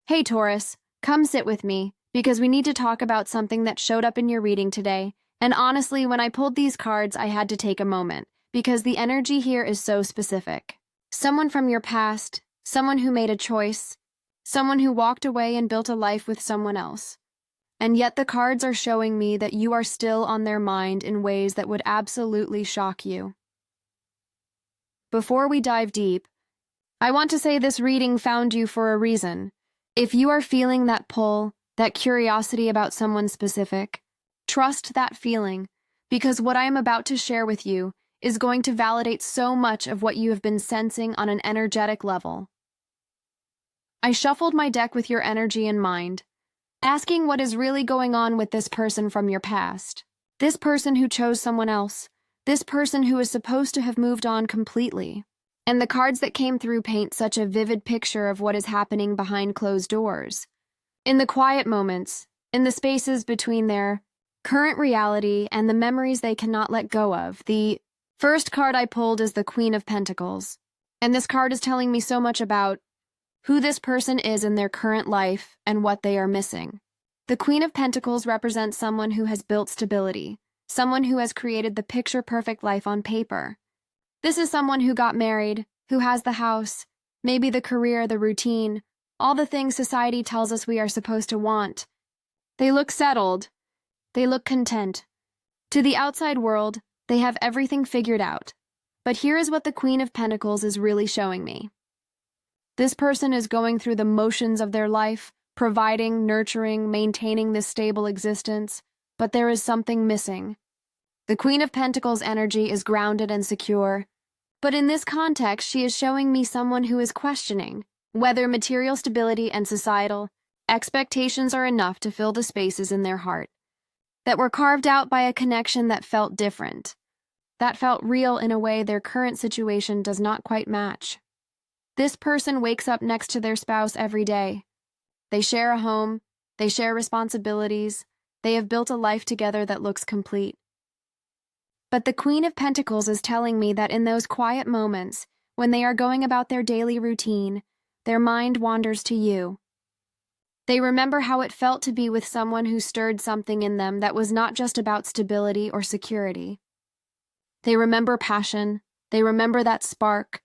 Hey Taurus, come sit with me, because we need to talk about something that showed up in your reading today. And honestly, when I pulled these cards, I had to take a moment, because the energy here is so specific. Someone from your past, someone who made a choice, someone who walked away and built a life with someone else. And yet the cards are showing me that you are still on their mind in ways that would absolutely shock you. Before we dive deep, I want to say this reading found you for a reason. If you are feeling that pull, that curiosity about someone specific, trust that feeling, because what I am about to share with you is going to validate so much of what you have been sensing on an energetic level. I shuffled my deck with your energy in mind, asking what is really going on with this person from your past. This person who chose someone else. This person who is supposed to have moved on completely. And the cards that came through paint such a vivid picture of what is happening behind closed doors. In the quiet moments, in the spaces between their current reality and the memories they cannot let go of. The first card I pulled is the Queen of Pentacles. And this card is telling me so much about who this person is in their current life and what they are missing. The Queen of Pentacles represents someone who has built stability, someone who has created the picture-perfect life on paper. This is someone who got married, who has the house, maybe the career, the routine, all the things society tells us we are supposed to want. They look settled. They look content. To the outside world, they have everything figured out. But here is what the Queen of Pentacles is really showing me. This person is going through the motions of their life, providing, nurturing, maintaining this stable existence, but there is something missing. The Queen of Pentacles energy is grounded and secure, but in this context, she is showing me someone who is questioning whether material stability and societal expectations are enough to fill the spaces in their heart that were carved out by a connection that felt different, that felt real in a way their current situation does not quite match. This person wakes up next to their spouse every day. They share a home, they share responsibilities, they have built a life together that looks complete. But the Queen of Pentacles is telling me that in those quiet moments, when they are going about their daily routine, their mind wanders to you. They remember how it felt to be with someone who stirred something in them that was not just about stability or security. They remember passion. They remember that spark.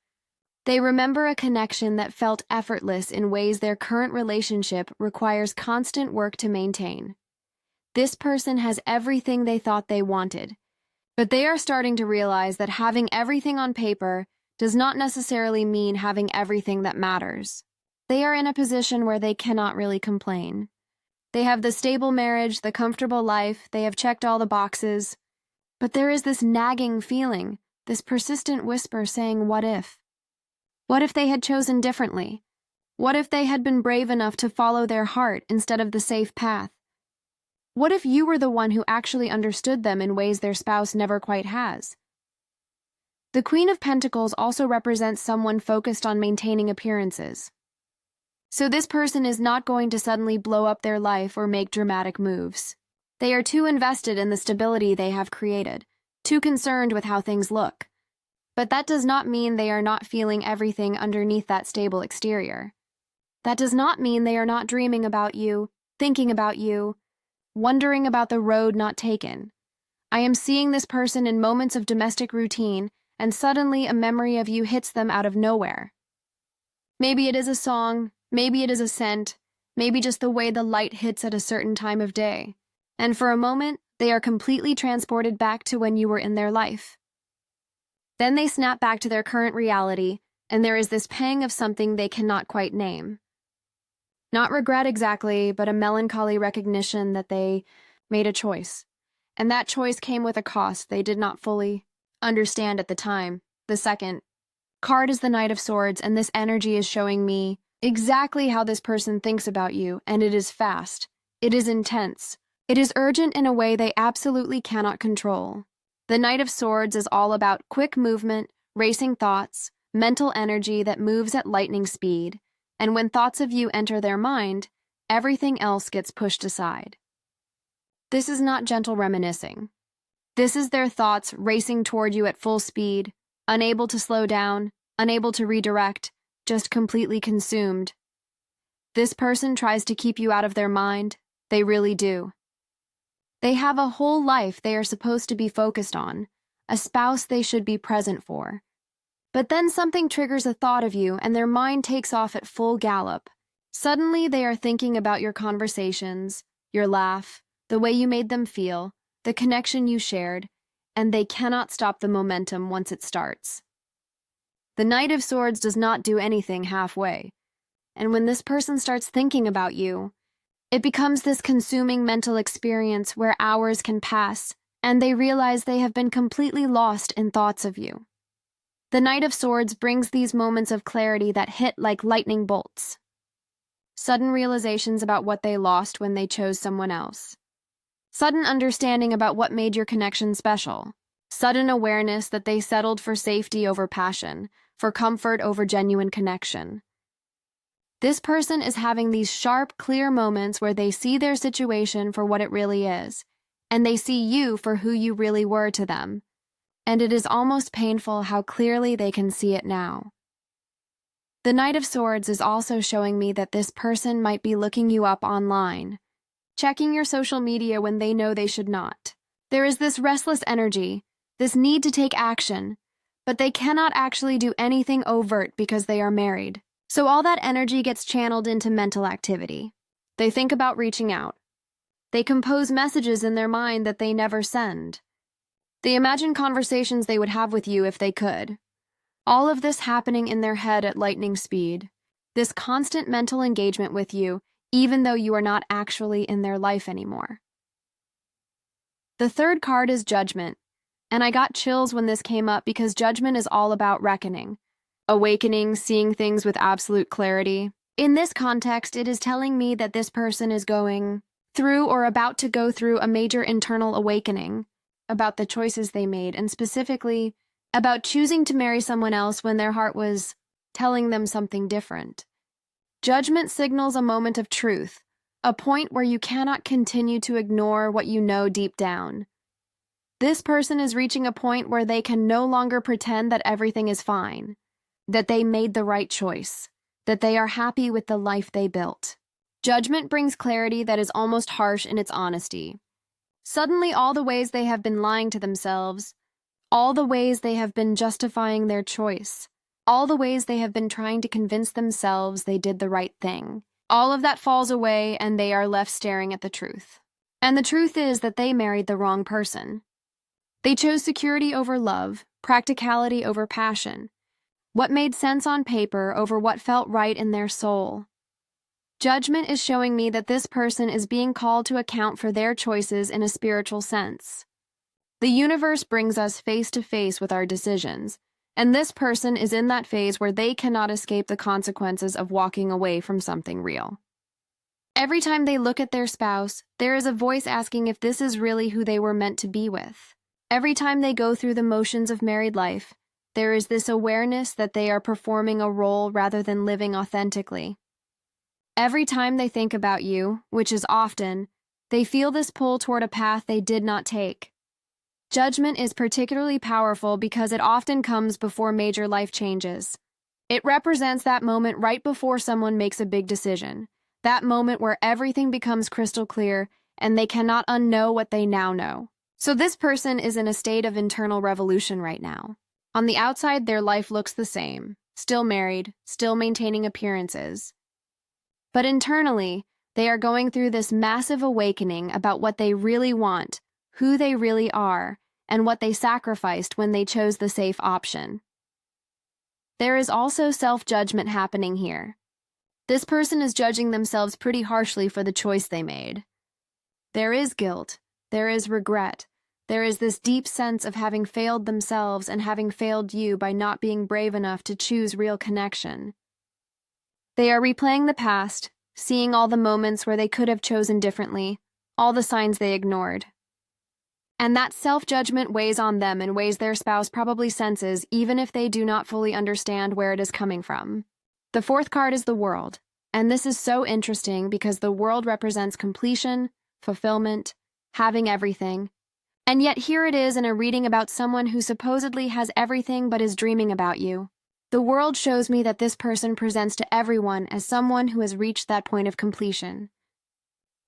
They remember a connection that felt effortless in ways their current relationship requires constant work to maintain. This person has everything they thought they wanted, but they are starting to realize that having everything on paper does not necessarily mean having everything that matters. They are in a position where they cannot really complain. They have the stable marriage, the comfortable life, they have checked all the boxes. But there is this nagging feeling, this persistent whisper saying, what if? What if they had chosen differently? What if they had been brave enough to follow their heart instead of the safe path? What if you were the one who actually understood them in ways their spouse never quite has? The Queen of Pentacles also represents someone focused on maintaining appearances. So this person is not going to suddenly blow up their life or make dramatic moves. They are too invested in the stability they have created, too concerned with how things look. But that does not mean they are not feeling everything underneath that stable exterior. That does not mean they are not dreaming about you, thinking about you, wondering about the road not taken. I am seeing this person in moments of domestic routine, and suddenly a memory of you hits them out of nowhere. Maybe it is a song, maybe it is a scent, maybe just the way the light hits at a certain time of day. And for a moment, they are completely transported back to when you were in their life. Then they snap back to their current reality, and there is this pang of something they cannot quite name. Not regret exactly, but a melancholy recognition that they made a choice. And that choice came with a cost they did not fully understand at the time. The second card is the Knight of Swords, and this energy is showing me exactly how this person thinks about you, and it is fast. It is intense. It is urgent in a way they absolutely cannot control. The Knight of Swords is all about quick movement, racing thoughts, mental energy that moves at lightning speed. And when thoughts of you enter their mind, everything else gets pushed aside. This is not gentle reminiscing. This is their thoughts racing toward you at full speed, unable to slow down, unable to redirect, just completely consumed. This person tries to keep you out of their mind. They really do. They have a whole life they are supposed to be focused on, a spouse they should be present for. But then something triggers a thought of you and their mind takes off at full gallop. Suddenly they are thinking about your conversations, your laugh, the way you made them feel, the connection you shared, and they cannot stop the momentum once it starts. The Knight of Swords does not do anything halfway. And when this person starts thinking about you, it becomes this consuming mental experience where hours can pass and they realize they have been completely lost in thoughts of you. The Knight of Swords brings these moments of clarity that hit like lightning bolts. Sudden realizations about what they lost when they chose someone else. Sudden understanding about what made your connection special. Sudden awareness that they settled for safety over passion, for comfort over genuine connection. This person is having these sharp, clear moments where they see their situation for what it really is, and they see you for who you really were to them. And it is almost painful how clearly they can see it now. The Knight of Swords is also showing me that this person might be looking you up online, checking your social media when they know they should not. There is this restless energy, this need to take action, but they cannot actually do anything overt because they are married. So all that energy gets channeled into mental activity. They think about reaching out. They compose messages in their mind that they never send. They imagine conversations they would have with you if they could. All of this happening in their head at lightning speed. This constant mental engagement with you, even though you are not actually in their life anymore. The third card is Judgment, and I got chills when this came up because Judgment is all about reckoning. Awakening, seeing things with absolute clarity. In this context, it is telling me that this person is going through or about to go through a major internal awakening about the choices they made, and specifically about choosing to marry someone else when their heart was telling them something different. Judgment signals a moment of truth, a point where you cannot continue to ignore what you know deep down. This person is reaching a point where they can no longer pretend that everything is fine, that they made the right choice, that they are happy with the life they built. Judgment brings clarity that is almost harsh in its honesty. Suddenly, all the ways they have been lying to themselves, all the ways they have been justifying their choice, all the ways they have been trying to convince themselves they did the right thing, all of that falls away and they are left staring at the truth. And the truth is that they married the wrong person. They chose security over love, practicality over passion, what made sense on paper over what felt right in their soul. Judgment is showing me that this person is being called to account for their choices in a spiritual sense. The universe brings us face to face with our decisions, and this person is in that phase where they cannot escape the consequences of walking away from something real. Every time they look at their spouse, there is a voice asking if this is really who they were meant to be with. Every time they go through the motions of married life, there is this awareness that they are performing a role rather than living authentically. Every time they think about you, which is often, they feel this pull toward a path they did not take. Judgment is particularly powerful because it often comes before major life changes. It represents that moment right before someone makes a big decision, that moment where everything becomes crystal clear and they cannot unknow what they now know. So this person is in a state of internal revolution right now. On the outside, their life looks the same, still married, still maintaining appearances. But internally, they are going through this massive awakening about what they really want, who they really are, and what they sacrificed when they chose the safe option. There is also self-judgment happening here. This person is judging themselves pretty harshly for the choice they made. There is guilt, there is regret, there is this deep sense of having failed themselves and having failed you by not being brave enough to choose real connection. They are replaying the past, seeing all the moments where they could have chosen differently, all the signs they ignored. And that self-judgment weighs on them in ways their spouse probably senses, even if they do not fully understand where it is coming from. The fourth card is the World, and this is so interesting because the World represents completion, fulfillment, having everything. And yet here it is in a reading about someone who supposedly has everything but is dreaming about you. The world shows me that this person presents to everyone as someone who has reached that point of completion.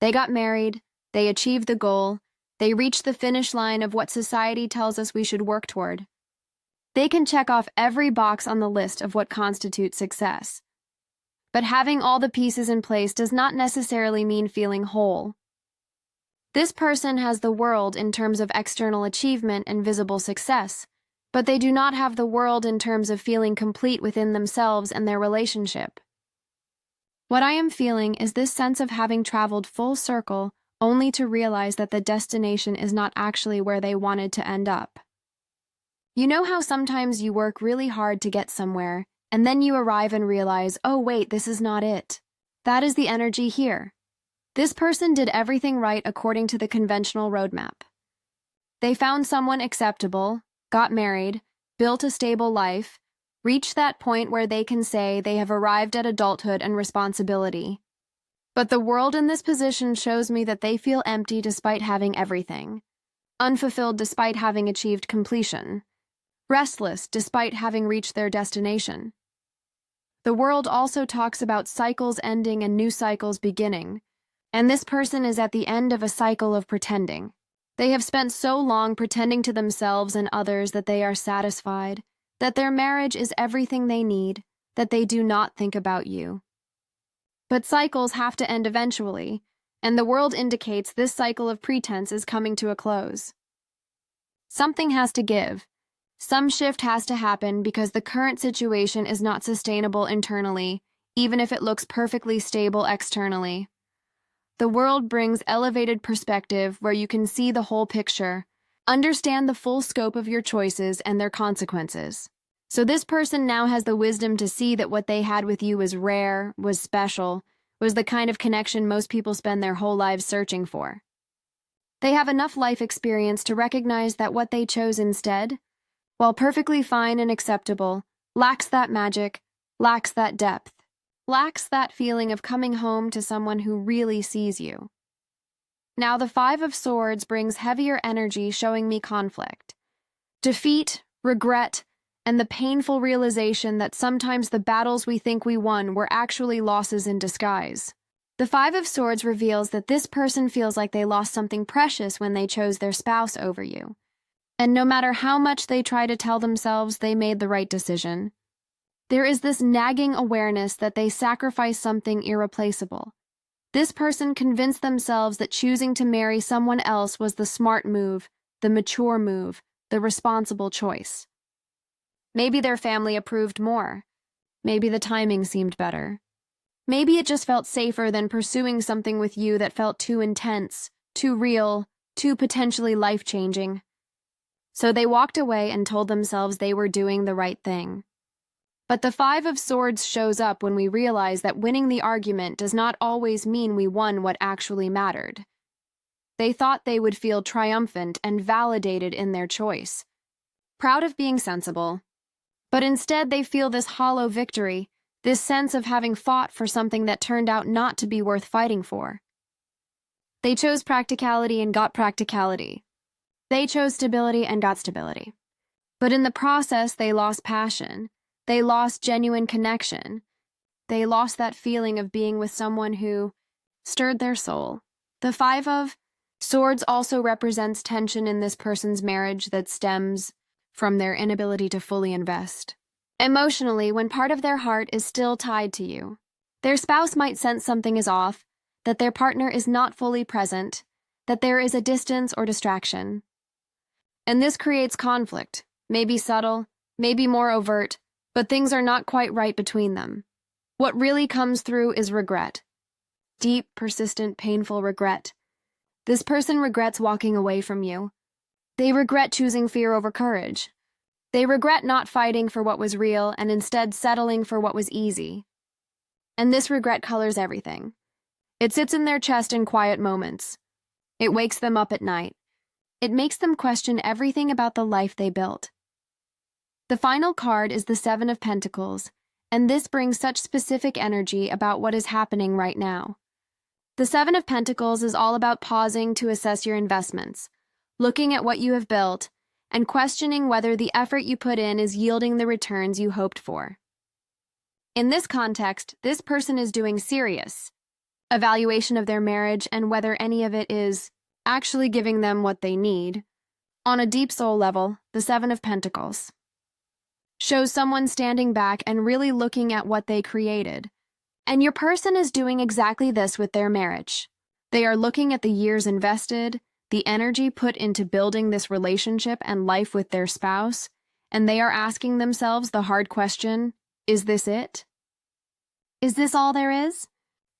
They got married, they achieved the goal, they reached the finish line of what society tells us we should work toward. They can check off every box on the list of what constitutes success. But having all the pieces in place does not necessarily mean feeling whole. This person has the world in terms of external achievement and visible success, but they do not have the world in terms of feeling complete within themselves and their relationship. What I am feeling is this sense of having traveled full circle only to realize that the destination is not actually where they wanted to end up. You know how sometimes you work really hard to get somewhere, and then you arrive and realize, oh wait, this is not it. That is the energy here. This person did everything right according to the conventional roadmap. They found someone acceptable, got married, built a stable life, reached that point where they can say they have arrived at adulthood and responsibility. But the world in this position shows me that they feel empty despite having everything, unfulfilled despite having achieved completion, restless despite having reached their destination. The world also talks about cycles ending and new cycles beginning, and this person is at the end of a cycle of pretending. They have spent so long pretending to themselves and others that they are satisfied, that their marriage is everything they need, that they do not think about you. But cycles have to end eventually, and the world indicates this cycle of pretense is coming to a close. Something has to give. Some shift has to happen because the current situation is not sustainable internally, even if it looks perfectly stable externally. The world brings elevated perspective where you can see the whole picture, understand the full scope of your choices and their consequences. So this person now has the wisdom to see that what they had with you was rare, was special, was the kind of connection most people spend their whole lives searching for. They have enough life experience to recognize that what they chose instead, while perfectly fine and acceptable, lacks that magic, lacks that depth, lacks that feeling of coming home to someone who really sees you. Now the Five of Swords brings heavier energy, showing me conflict, defeat, regret, and the painful realization that sometimes the battles we think we won were actually losses in disguise. The Five of Swords reveals that this person feels like they lost something precious when they chose their spouse over you. And no matter how much they try to tell themselves they made the right decision, there is this nagging awareness that they sacrificed something irreplaceable. This person convinced themselves that choosing to marry someone else was the smart move, the mature move, the responsible choice. Maybe their family approved more. Maybe the timing seemed better. Maybe it just felt safer than pursuing something with you that felt too intense, too real, too potentially life-changing. So they walked away and told themselves they were doing the right thing. But the Five of Swords shows up when we realize that winning the argument does not always mean we won what actually mattered. They thought they would feel triumphant and validated in their choice, proud of being sensible. But instead they feel this hollow victory, this sense of having fought for something that turned out not to be worth fighting for. They chose practicality and got practicality. They chose stability and got stability. But in the process, they lost passion. They lost genuine connection. They lost that feeling of being with someone who stirred their soul. The Five of Swords also represents tension in this person's marriage that stems from their inability to fully invest. Emotionally, when part of their heart is still tied to you, their spouse might sense something is off, that their partner is not fully present, that there is a distance or distraction. And this creates conflict, maybe subtle, maybe more overt, but things are not quite right between them. What really comes through is regret. Deep, persistent, painful regret. This person regrets walking away from you. They regret choosing fear over courage. They regret not fighting for what was real and instead settling for what was easy. And this regret colors everything. It sits in their chest in quiet moments. It wakes them up at night. It makes them question everything about the life they built. The final card is the Seven of Pentacles, and this brings such specific energy about what is happening right now. The Seven of Pentacles is all about pausing to assess your investments, looking at what you have built, and questioning whether the effort you put in is yielding the returns you hoped for. In this context, this person is doing serious evaluation of their marriage and whether any of it is actually giving them what they need. On a deep soul level, the Seven of Pentacles shows someone standing back and really looking at what they created. And your person is doing exactly this with their marriage. They are looking at the years invested, the energy put into building this relationship and life with their spouse, and they are asking themselves the hard question, is this it? Is this all there is?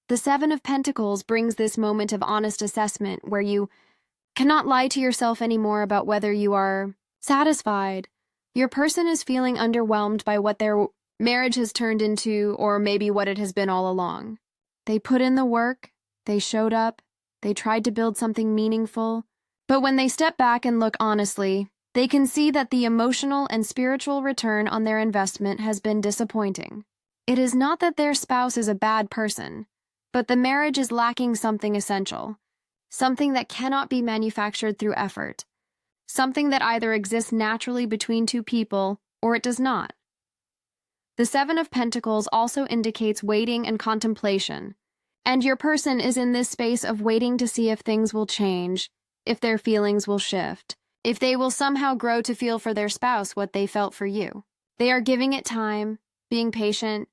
The Seven of Pentacles brings this moment of honest assessment where you cannot lie to yourself anymore about whether you are satisfied. Your person is feeling underwhelmed by what their marriage has turned into, or maybe what it has been all along. They put in the work, they showed up, they tried to build something meaningful, but when they step back and look honestly, they can see that the emotional and spiritual return on their investment has been disappointing. It is not that their spouse is a bad person, but the marriage is lacking something essential, something that cannot be manufactured through effort, something that either exists naturally between two people or it does not. The Seven of Pentacles also indicates waiting and contemplation, and your person is in this space of waiting to see if things will change, if their feelings will shift, if they will somehow grow to feel for their spouse what they felt for you. They are giving it time, being patient,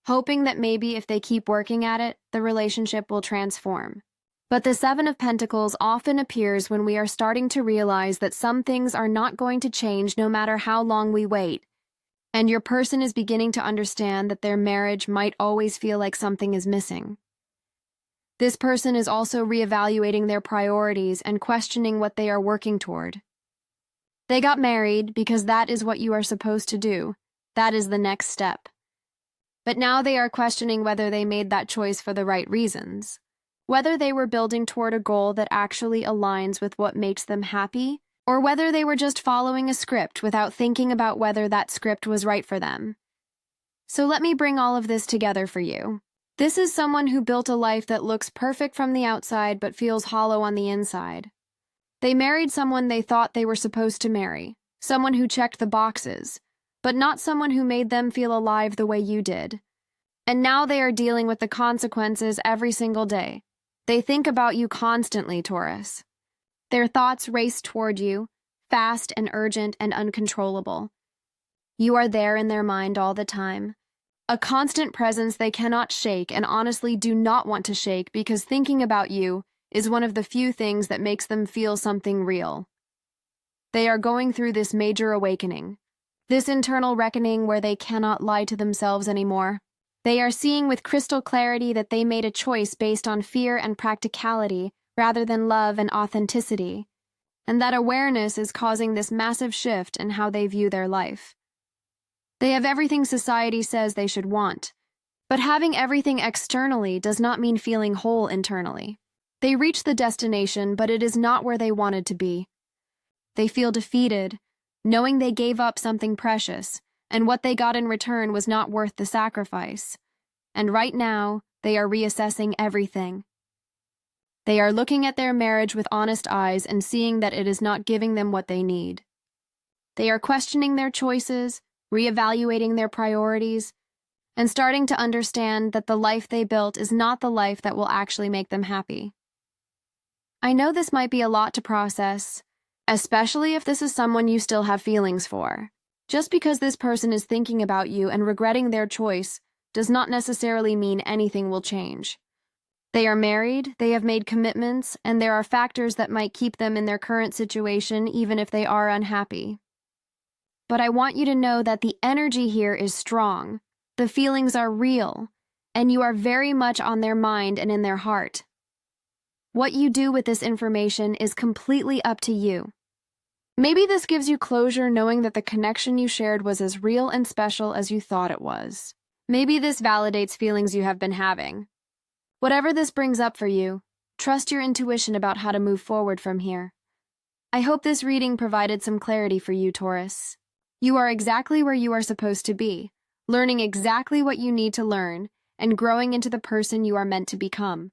hoping that maybe if they keep working at it, the relationship will transform. But the Seven of Pentacles often appears when we are starting to realize that some things are not going to change no matter how long we wait, and your person is beginning to understand that their marriage might always feel like something is missing. This person is also reevaluating their priorities and questioning what they are working toward. They got married because that is what you are supposed to do. That is the next step. But now they are questioning whether they made that choice for the right reasons, whether they were building toward a goal that actually aligns with what makes them happy, or whether they were just following a script without thinking about whether that script was right for them. So let me bring all of this together for you. This is someone who built a life that looks perfect from the outside but feels hollow on the inside. They married someone they thought they were supposed to marry, someone who checked the boxes, but not someone who made them feel alive the way you did. And now they are dealing with the consequences every single day. They think about you constantly, Taurus. Their thoughts race toward you, fast and urgent and uncontrollable. You are there in their mind all the time. A constant presence they cannot shake and honestly do not want to shake because thinking about you is one of the few things that makes them feel something real. They are going through this major awakening, this internal reckoning where they cannot lie to themselves anymore. They are seeing with crystal clarity that they made a choice based on fear and practicality rather than love and authenticity, and that awareness is causing this massive shift in how they view their life. They have everything society says they should want, but having everything externally does not mean feeling whole internally. They reach the destination, but it is not where they wanted to be. They feel defeated, knowing they gave up something precious, and what they got in return was not worth the sacrifice. And right now, they are reassessing everything. They are looking at their marriage with honest eyes and seeing that it is not giving them what they need. They are questioning their choices, reevaluating their priorities, and starting to understand that the life they built is not the life that will actually make them happy. I know this might be a lot to process, especially if this is someone you still have feelings for. Just because this person is thinking about you and regretting their choice does not necessarily mean anything will change. They are married, they have made commitments, and there are factors that might keep them in their current situation even if they are unhappy. But I want you to know that the energy here is strong, the feelings are real, and you are very much on their mind and in their heart. What you do with this information is completely up to you. Maybe this gives you closure knowing that the connection you shared was as real and special as you thought it was. Maybe this validates feelings you have been having. Whatever this brings up for you, trust your intuition about how to move forward from here. I hope this reading provided some clarity for you, Taurus. You are exactly where you are supposed to be, learning exactly what you need to learn, and growing into the person you are meant to become.